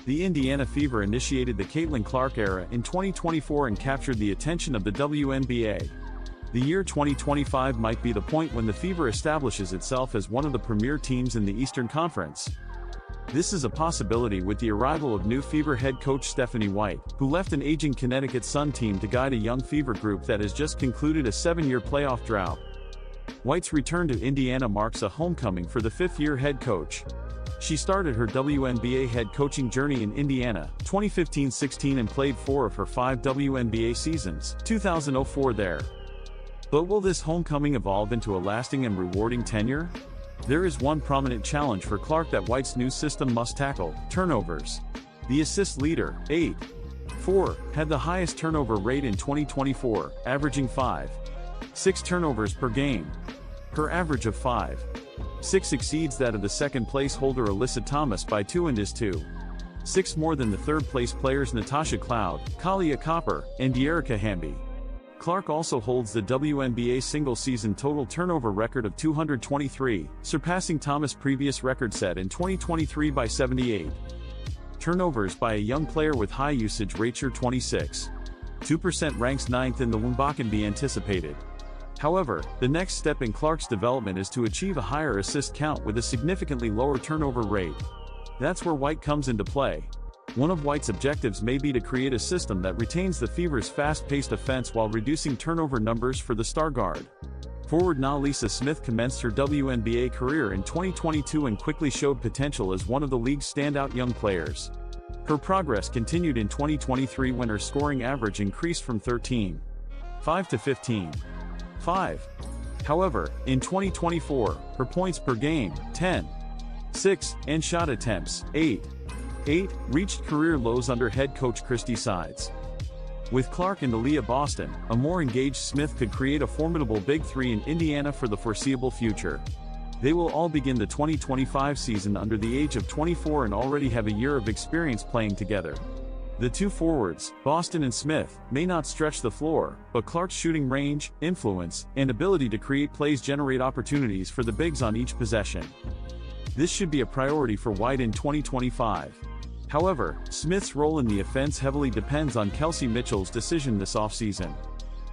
The Indiana Fever initiated the Caitlin Clark era in 2024 and captured the attention of the WNBA. The year 2025 might be the point when the Fever establishes itself as one of the premier teams in the Eastern Conference. This is a possibility with the arrival of new Fever head coach Stephanie White, who left an aging Connecticut Sun team to guide a young Fever group that has just concluded a 7-year playoff drought. White's return to Indiana marks a homecoming for the fifth-year head coach. She started her WNBA head coaching journey in Indiana, 2015-16 and played 4 of her 5 WNBA seasons, 2004 there. But will this homecoming evolve into a lasting and rewarding tenure? There is one prominent challenge for Clark that White's new system must tackle: turnovers. The assist leader, 8.4, had the highest turnover rate in 2024, averaging 5.6 turnovers per game. Her average of 5.6 exceeds that of the second-place holder Alyssa Thomas by 2 and is 2.6 more than the third-place players Natasha Cloud, Kalia Copper, and Dearica Hamby. Clark also holds the WNBA single-season total turnover record of 223, surpassing Thomas' previous record set in 2023 by 78. Turnovers by a young player with high usage rates are 26.2% ranks 9th in the wnba can be anticipated. However, the next step in Clark's development is to achieve a higher assist count with a significantly lower turnover rate. That's where White comes into play. One of White's objectives may be to create a system that retains the Fever's fast-paced offense while reducing turnover numbers for the star guard. Forward Nalisa Smith commenced her WNBA career in 2022 and quickly showed potential as one of the league's standout young players. Her progress continued in 2023 when her scoring average increased from 13.5 to 15.5. However, in 2024, her points per game, 10.6, and shot attempts, 8.8, reached career lows under head coach Christy Sides. With Clark and Aaliyah Boston, a more engaged Smith could create a formidable Big Three in Indiana for the foreseeable future. They will all begin the 2025 season under the age of 24 and already have a year of experience playing together. The two forwards, Boston and Smith, may not stretch the floor, but Clark's shooting range, influence, and ability to create plays generate opportunities for the bigs on each possession. This should be a priority for White in 2025. However, Smith's role in the offense heavily depends on Kelsey Micthell's decision this offseason.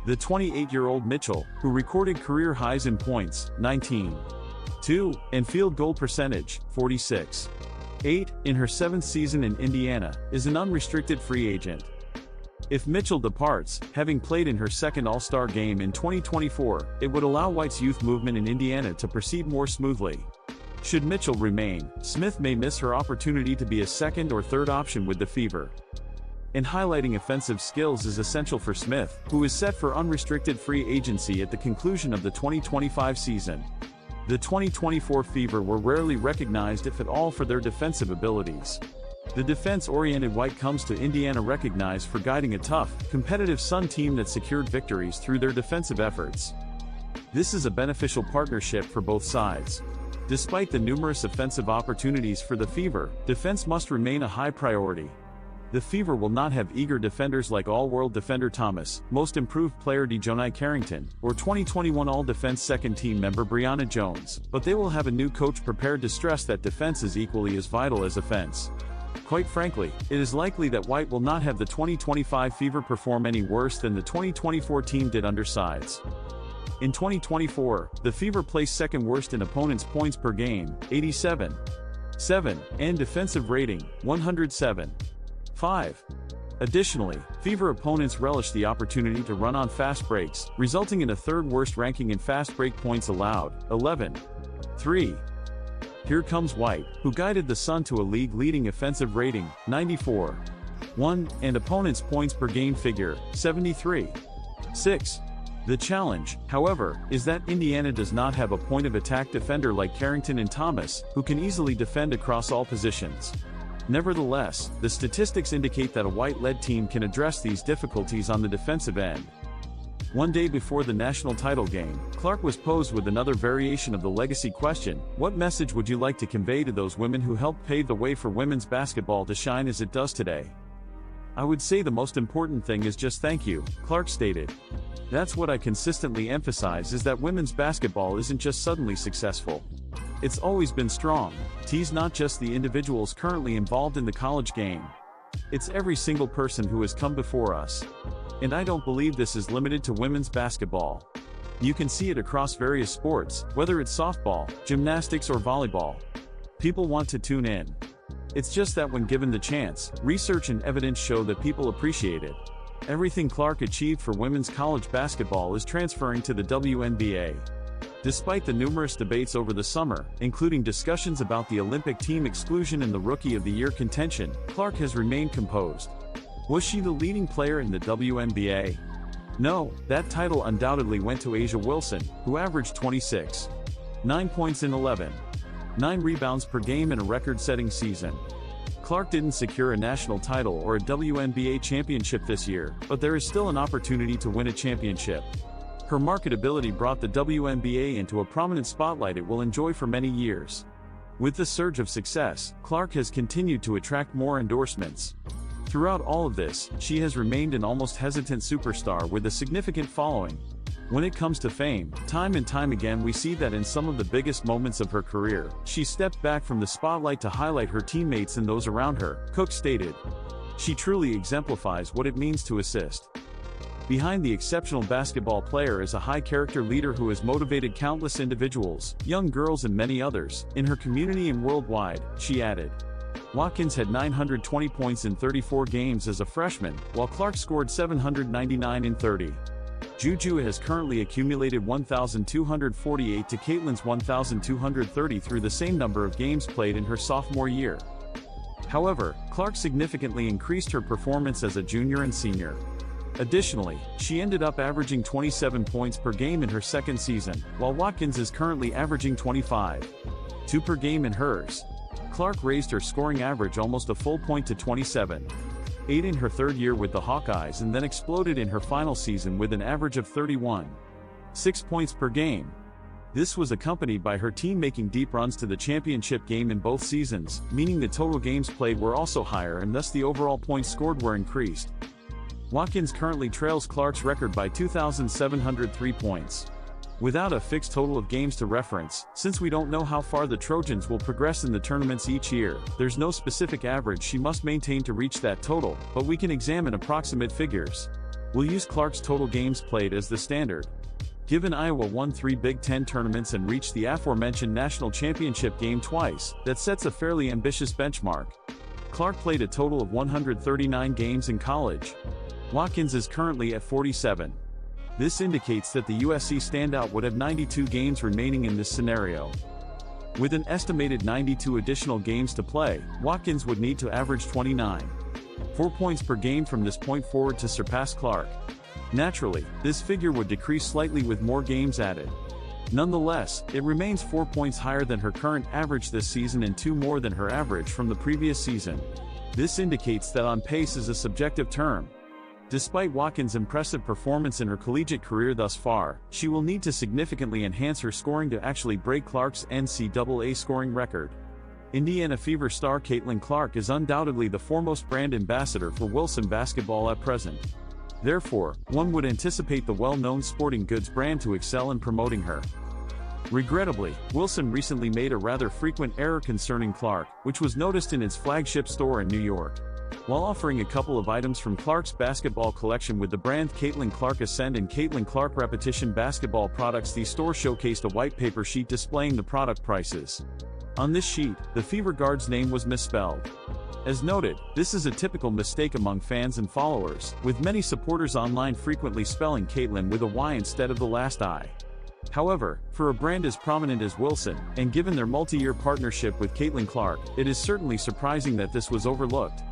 The 28-year-old Micthell, who recorded career highs in points, 19.2, and field goal percentage, 46.8, in her 7th season in Indiana, is an unrestricted free agent. If Micthell departs, having played in her second All-Star game in 2024, it would allow White's youth movement in Indiana to proceed more smoothly. Should Micthell remain, Smith may miss her opportunity to be a second or third option with the Fever. And highlighting offensive skills is essential for Smith, who is set for unrestricted free agency at the conclusion of the 2025 season. The 2024 Fever were rarely recognized if at all for their defensive abilities. The defense-oriented White comes to Indiana recognized for guiding a tough, competitive Sun team that secured victories through their defensive efforts. This is a beneficial partnership for both sides. Despite the numerous offensive opportunities for the Fever, defense must remain a high priority. The Fever will not have eager defenders like All-World defender Thomas, Most Improved player Dejounte Carrington, or 2021 All-Defense second-team member Brianna Jones, but they will have a new coach prepared to stress that defense is equally as vital as offense. Quite frankly, it is likely that White will not have the 2025 Fever perform any worse than the 2024 team did under Sides. In 2024, the Fever placed second worst in opponents' points per game, 87.7, and defensive rating, 107.5. Additionally, Fever opponents relish the opportunity to run on fast breaks, resulting in a third-worst ranking in fast break points allowed, 11.3. Here comes White, who guided the Sun to a league-leading offensive rating, 94.1, and opponents' points per game figure, 73.6. The challenge, however, is that Indiana does not have a point-of-attack defender like Carrington and Thomas, who can easily defend across all positions. Nevertheless, the statistics indicate that a White-led team can address these difficulties on the defensive end. One day before the national title game, Clark was posed with another variation of the legacy question: what message would you like to convey to those women who helped pave the way for women's basketball to shine as it does today? I would say the most important thing is just thank you, Clark stated. That's what I consistently emphasize, is that women's basketball isn't just suddenly successful. It's always been strong. T's not just the individuals currently involved in the college game. It's every single person who has come before us. And I don't believe this is limited to women's basketball. You can see it across various sports, whether it's softball, gymnastics or volleyball. People want to tune in. It's just that when given the chance, research and evidence show that people appreciate it. Everything Clark achieved for women's college basketball is transferring to the WNBA. Despite the numerous debates over the summer, including discussions about the Olympic team exclusion and the Rookie of the Year contention, Clark has remained composed. Was she the leading player in the WNBA? No, that title undoubtedly went to A'ja Wilson, who averaged 26.9 points in 11.9 rebounds per game in a record-setting season. Clark didn't secure a national title or a WNBA championship this year, but there is still an opportunity to win a championship. Her marketability brought the WNBA into a prominent spotlight it will enjoy for many years. With the surge of success, Clark has continued to attract more endorsements. Throughout all of this, she has remained an almost hesitant superstar with a significant following. When it comes to fame, time and time again we see that in some of the biggest moments of her career, she stepped back from the spotlight to highlight her teammates and those around her, Cook stated. She truly exemplifies what it means to assist. Behind the exceptional basketball player is a high-character leader who has motivated countless individuals, young girls and many others, in her community and worldwide, she added. Watkins had 920 points in 34 games as a freshman, while Clark scored 799 in 30. Juju has currently accumulated 1,248 to Caitlin's 1,230 through the same number of games played in her sophomore year. However, Clark significantly increased her performance as a junior and senior. Additionally, she ended up averaging 27 points per game in her second season, while Watkins is currently averaging 25.2 per game in hers. Clark raised her scoring average almost a full point to 27.8 in her third year with the Hawkeyes and then exploded in her final season with an average of 31.6 points per game. This was accompanied by her team making deep runs to the championship game in both seasons, meaning the total games played were also higher and thus the overall points scored were increased. Watkins currently trails Clark's record by 2,703 points. Without a fixed total of games to reference, since we don't know how far the Trojans will progress in the tournaments each year, there's no specific average she must maintain to reach that total, but we can examine approximate figures. We'll use Clark's total games played as the standard. Given Iowa won 3 Big Ten tournaments and reached the aforementioned national championship game twice, that sets a fairly ambitious benchmark. Clark played a total of 139 games in college. Watkins is currently at 47. This indicates that the USC standout would have 92 games remaining in this scenario. With an estimated 92 additional games to play, Watkins would need to average 29.4 points per game from this point forward to surpass Clark. Naturally, this figure would decrease slightly with more games added. Nonetheless, it remains 4 points higher than her current average this season and 2 more than her average from the previous season. This indicates that on pace is a subjective term. Despite Watkins' impressive performance in her collegiate career thus far, she will need to significantly enhance her scoring to actually break Clark's NCAA scoring record. Indiana Fever star Caitlin Clark is undoubtedly the foremost brand ambassador for Wilson basketball at present. Therefore, one would anticipate the well-known sporting goods brand to excel in promoting her. Regrettably, Wilson recently made a rather frequent error concerning Clark, which was noticed in its flagship store in New York. While offering a couple of items from Clark's basketball collection with the brand Caitlin Clark Ascend and Caitlin Clark Repetition basketball products, the store showcased a white paper sheet displaying the product prices. On this sheet, the Fever guard's name was misspelled. As noted, this is a typical mistake among fans and followers, with many supporters online frequently spelling Caitlin with a Y instead of the last I. However, for a brand as prominent as Wilson, and given their multi-year partnership with Caitlin Clark, it is certainly surprising that this was overlooked.